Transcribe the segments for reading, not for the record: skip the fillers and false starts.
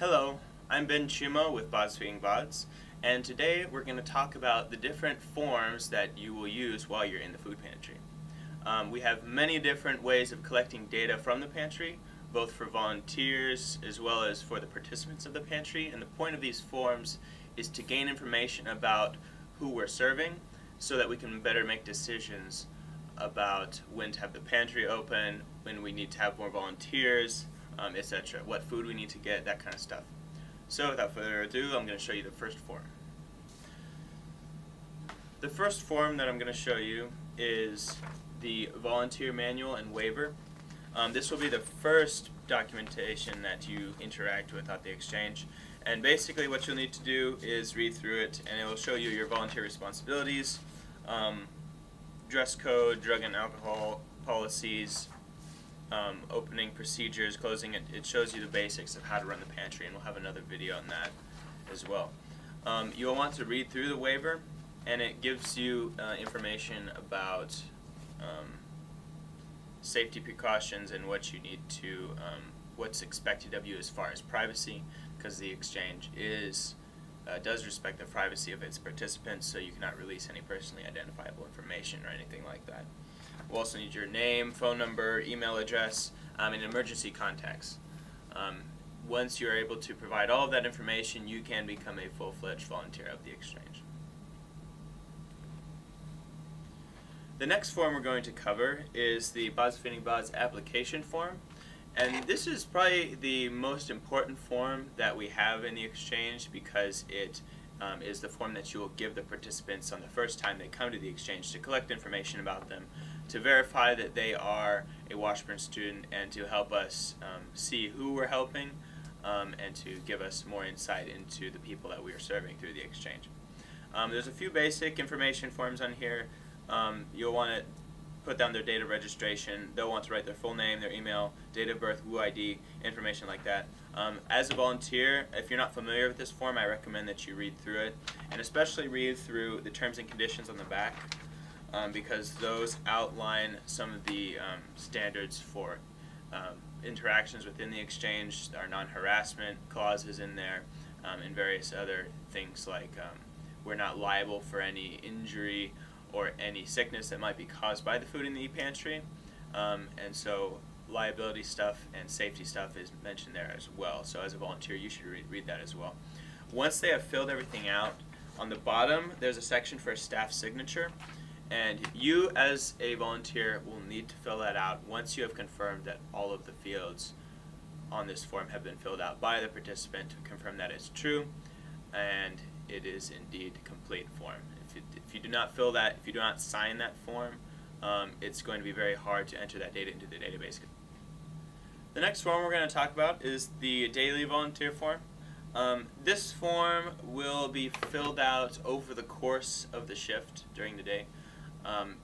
Hello, I'm Ben Chumo with Bods Being Bods, and today we're going to talk about the different forms that you will use while you're in the food pantry. We have many different ways of collecting data from the pantry, both for volunteers as well as for the participants of the pantry, and the point of these forms is to gain information about who we're serving so that we can better make decisions about when to have the pantry open, when we need to have more volunteers, etc. What food we need to get, that kind of stuff. So without further ado, I'm going to show you the first form. The first form that I'm going to show you is the volunteer manual and waiver. This will be the first documentation that you interact with at the exchange. And basically what you'll need to do is read through it, and it will show you your volunteer responsibilities, dress code, drug and alcohol policies, opening procedures, closing it. It shows you the basics of how to run the pantry, and we'll have another video on that as well. You'll want to read through the waiver, and it gives you information about safety precautions and what you need to, what's expected of you as far as privacy, because the exchange does respect the privacy of its participants, so you cannot release any personally identifiable information or anything like that. We'll also need your name, phone number, email address, and emergency contacts. Once you're able to provide all of that information, you can become a full-fledged volunteer of the exchange. The next form we're going to cover is the Bods Feeding Bods application form. And this is probably the most important form that we have in the exchange because it is the form that you will give the participants on the first time they come to the exchange to collect information about them, to verify that they are a Washburn student, and to help us see who we're helping, and to give us more insight into the people that we are serving through the exchange. There's a few basic information forms on here. You'll want to put down their date of registration. They'll want to write their full name, their email, date of birth, WUID, information like that. As a volunteer, if you're not familiar with this form, I recommend that you read through it, and especially read through the terms and conditions on the back, because those outline some of the standards for interactions within the exchange. There are non-harassment clauses in there, and various other things like we're not liable for any injury or any sickness that might be caused by the food in the pantry, and so liability stuff and safety stuff is mentioned there as well. So as a volunteer, you should read that as well. Once they have filled everything out, on the bottom there's a section for a staff signature, and you as a volunteer will need to fill that out once you have confirmed that all of the fields on this form have been filled out by the participant to confirm that it's true and it is indeed a complete form. If you do not fill that, if you do not sign that form, it's going to be very hard to enter that data into the database. The next form we're going to talk about is the daily volunteer form. This form will be filled out over the course of the shift during the day.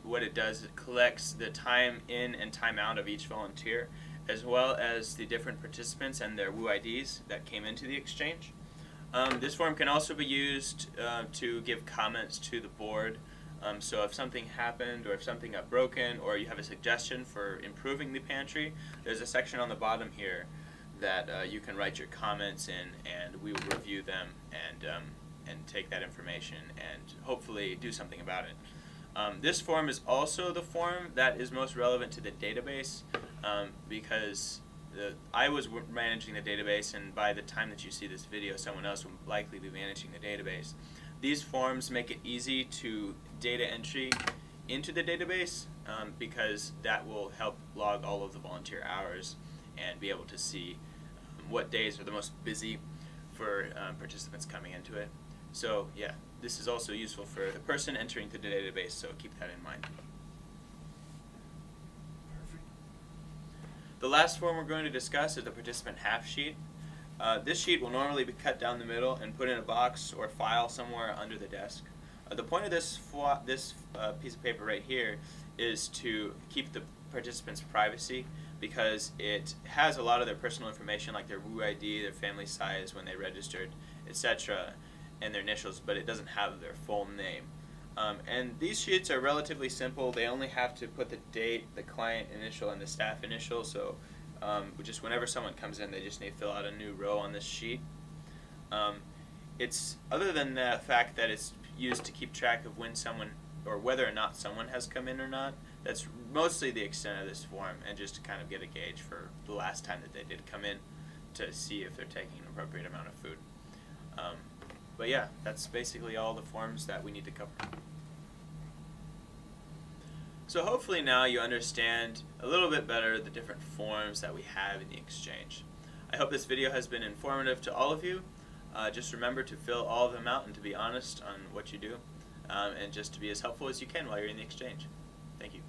What it does, it collects the time in and time out of each volunteer, as well as the different participants and their WUIDs that came into the exchange. This form can also be used to give comments to the board. So if something happened, or if something got broken, or you have a suggestion for improving the pantry, there's a section on the bottom here that you can write your comments in, and we will review them and take that information and hopefully do something about it. This form is also the form that is most relevant to the database, because I was managing the database, and by the time that you see this video, someone else will likely be managing the database. These forms make it easy to data entry into the database, because that will help log all of the volunteer hours and be able to see what days are the most busy for participants coming into it. So yeah, this is also useful for the person entering the database, so keep that in mind. The last form we're going to discuss is the participant half sheet. This sheet will normally be cut down the middle and put in a box or file somewhere under the desk. The point of this piece of paper right here is to keep the participants' privacy, because it has a lot of their personal information, like their WUID, their family size, when they registered, etc., and their initials, but it doesn't have their full name. And these sheets are relatively simple. They only have to put the date, the client initial, and the staff initial, so just whenever someone comes in, they just need to fill out a new row on this sheet. It's other than the fact that it's used to keep track of when someone or whether or not someone has come in or not. That's mostly the extent of this form, and just to kind of get a gauge for the last time that they did come in to see if they're taking an appropriate amount of food. But yeah, that's basically all the forms that we need to cover. So hopefully now you understand a little bit better the different forms that we have in the exchange. I hope this video has been informative to all of you. Just remember to fill all of them out and to be honest on what you do, and just to be as helpful as you can while you're in the exchange. Thank you.